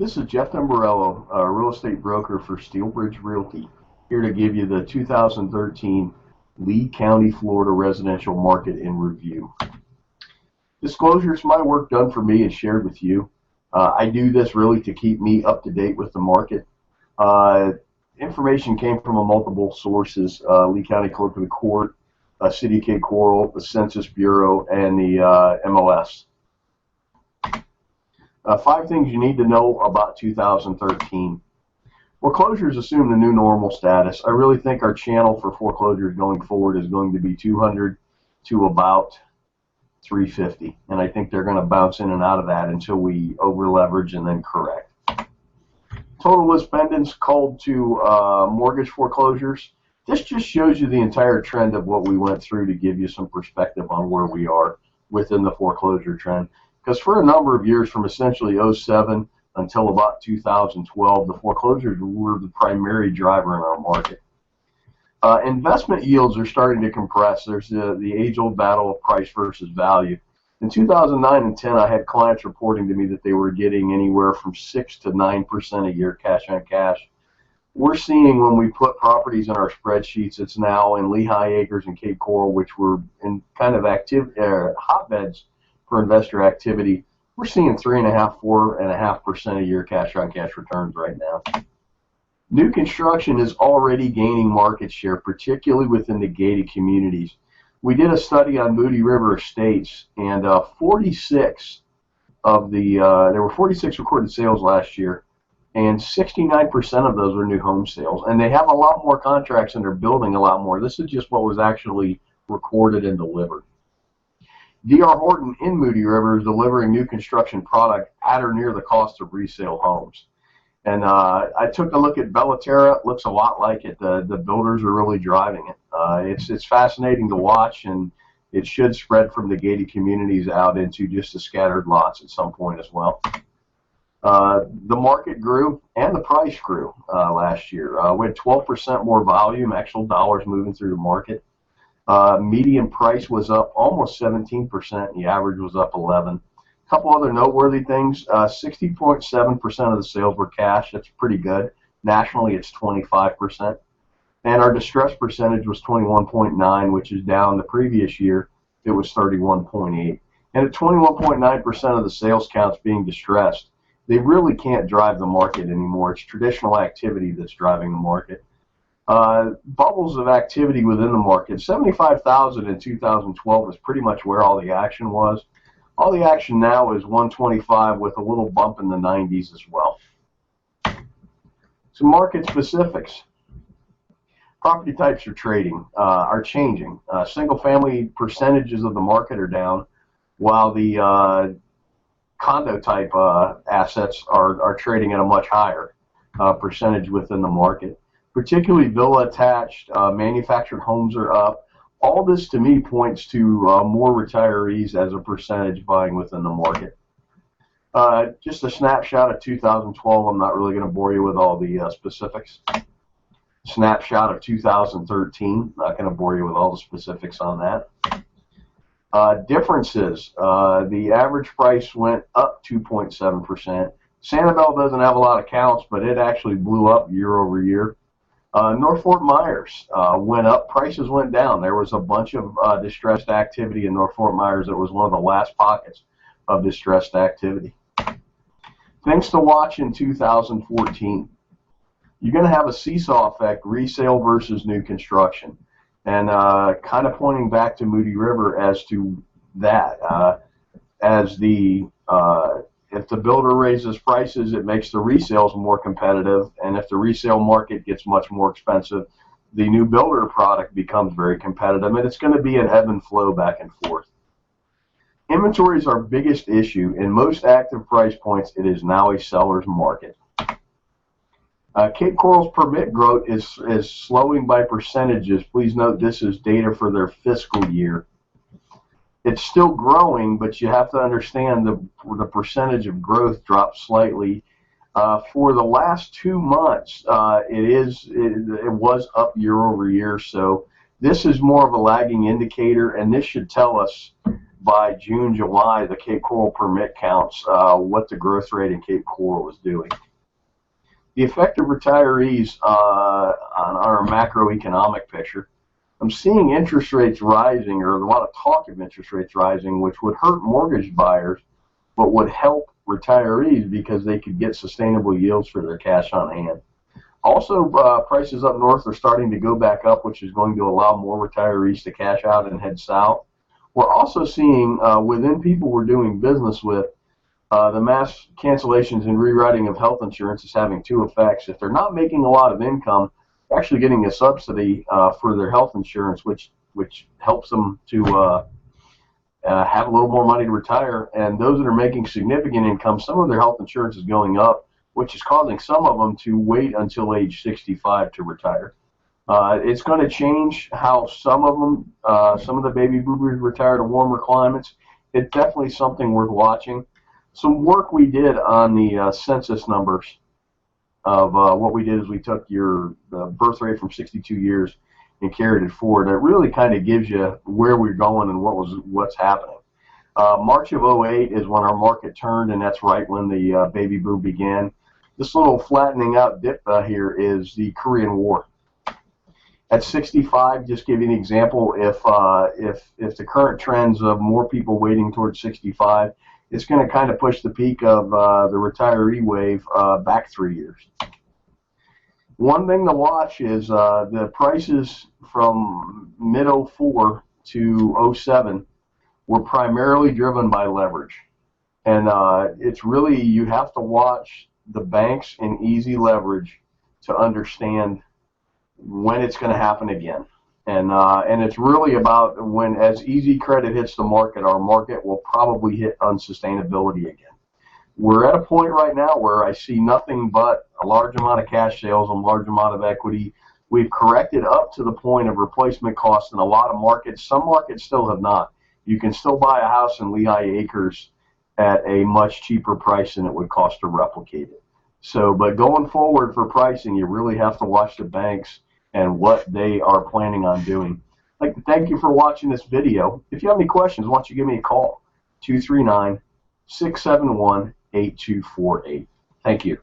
This is Jeff Tamburello, a real estate broker for Steelbridge Realty, here to give you the 2013 Lee County, Florida residential market in review. Disclosures, my work done for me and shared with you. I do this really to keep me up to date with the market. Information came from multiple sources: Lee County Clerk of the Court, City of Cape Coral, the Census Bureau, and the MLS. 5 things you need to know about 2013. Foreclosures assume the new normal status. I really think our channel for foreclosures going forward is going to be 200 to about 350, and I think they're going to bounce in and out of that until we over leverage and then correct. Total list pendants called to mortgage foreclosures. This just shows you the entire trend of what we went through to give you some perspective on where we are within the foreclosure trend. Because for a number of years, from essentially 07 until about 2012, the foreclosures were the primary driver in our market. Investment yields are starting to compress. There's the age-old battle of price versus value. In 2009 and 10, I had clients reporting to me that they were getting anywhere from 6 to 9% a year cash on cash. We're seeing, when we put properties in our spreadsheets, it's now in Lehigh Acres and Cape Coral, which were in kind of hotbeds for investor activity. We're seeing 3.5%, 4.5% a year cash on cash returns right now. New construction is already gaining market share, particularly within the gated communities. We did a study on Moody River Estates, and 46 of the there were 46 recorded sales last year, and 69% of those were new home sales. And they have a lot more contracts, and they're building a lot more. This is just what was actually recorded and delivered. D.R. Horton in Moody River is delivering new construction product at or near the cost of resale homes. And I took a look at Bellaterra. It looks a lot like it. The builders are really driving it. It's fascinating to watch, and it should spread from the gated communities out into just the scattered lots at some point as well. The market grew and the price grew last year. We had 12% more volume, actual dollars moving through the market. Median price was up almost 17%. The average was up 11%. A couple other noteworthy things: 60.7% of the sales were cash. That's pretty good. Nationally, it's 25%. And our distress percentage was 21.9%, which is down. The previous year, it was 31.8%. And at 21.9% of the sales counts being distressed, they really can't drive the market anymore. It's traditional activity that's driving the market. Bubbles of activity within the market. 75,000 in 2012 is pretty much where all the action was. All the action now is 125 with a little bump in the 90s as well. Some market specifics. Property types are changing. Single-family percentages of the market are down, while the condo type assets are trading at a much higher percentage within the market. Particularly villa attached, manufactured homes are up. All this to me points to more retirees as a percentage buying within the market. Just a snapshot of 2012. I'm not really going to bore you with all the specifics. Snapshot of 2013. Not going to bore you with all the specifics on that. Differences. The average price went up 2.7%. Sanibel doesn't have a lot of counts, but it actually blew up year over year. North Fort Myers went up, prices went down. There was a bunch of distressed activity in North Fort Myers. It was one of the last pockets of distressed activity. Things to watch in 2014. You're going to have a seesaw effect, resale versus new construction. And kind of pointing back to Moody River as to that. If the builder raises prices, it makes the resales more competitive, and if the resale market gets much more expensive, the new builder product becomes very competitive, and it's going to be an ebb and flow back and forth. Inventory is our biggest issue. In most active price points, it is now a seller's market. Cape Coral's permit growth is slowing by percentages. Please note this is data for their fiscal year. It's still growing, but you have to understand the percentage of growth dropped slightly. For the last 2 months, it was up year over year. So this is more of a lagging indicator, and this should tell us by June, July, the Cape Coral permit counts, what the growth rate in Cape Coral was doing. The effect of retirees on our macroeconomic picture. I'm seeing interest rates rising, or a lot of talk of interest rates rising, which would hurt mortgage buyers, but would help retirees because they could get sustainable yields for their cash on hand. Also, prices up north are starting to go back up, which is going to allow more retirees to cash out and head south. We're also seeing within people we're doing business with, the mass cancellations and rewriting of health insurance is having two effects. If they're not making a lot of income, they're actually getting a subsidy for their health insurance, which helps them to have a little more money to retire. And those that are making significant income, some of their health insurance is going up, which is causing some of them to wait until age 65 to retire. It's going to change how some of them, some of the baby boomers retire to warmer climates. It's definitely something worth watching. Some work we did on the census numbers of what we did is we took the birth rate from 62 years and carried it forward. It really kind of gives you where we're going and what's happening. March of 08 is when our market turned, and that's right when the baby boom began. This little flattening out dip here is the Korean War. At 65, just give you an example, if the current trends of more people waiting towards 65, it's going to kind of push the peak of the retiree wave back 3 years. One thing to watch is the prices from mid-04 to 07 were primarily driven by leverage. And it's really, you have to watch the banks and easy leverage to understand when it's going to happen again. And it's really about when, as easy credit hits the market, our market will probably hit unsustainability again. We're at a point right now where I see nothing but a large amount of cash sales, a large amount of equity. We've corrected up to the point of replacement costs in a lot of markets. Some markets still have not. You can still buy a house in Lehigh Acres at a much cheaper price than it would cost to replicate it. So, but going forward for pricing, you really have to watch the banks and what they are planning on doing. I'd like to thank you for watching this video. If you have any questions, why don't you give me a call, 239-671-8248. Thank you.